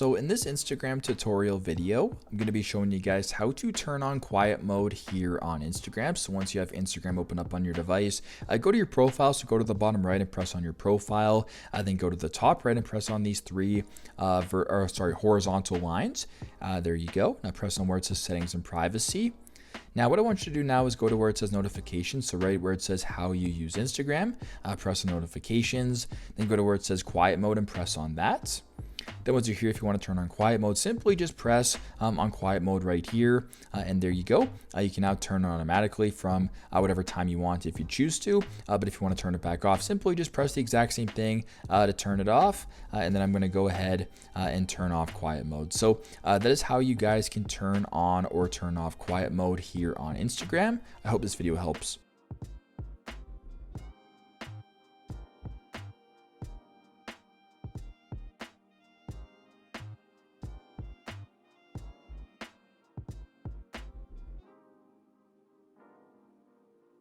So in this Instagram tutorial video, I'm going to be showing you guys how to turn on quiet mode here on Instagram. So once you have Instagram open up on your device, go to your profile. So go to the bottom right and press on your profile. Then go to the top right and press on these three horizontal lines. There you go. Now press on where it says settings and privacy. Now what I want you to do now is go to where it says notifications. So right where it says how you use Instagram, press on notifications, then go to where it says quiet mode and press on that. Then once you're here, if you want to turn on quiet mode, simply just press on quiet mode right here. And there you go. You can now turn it automatically from whatever time you want if you choose to. But if you want to turn it back off, simply just press the exact same thing to turn it off. And then I'm going to go ahead and turn off quiet mode. So that is how you guys can turn on or turn off quiet mode here on Instagram. I hope this video helps.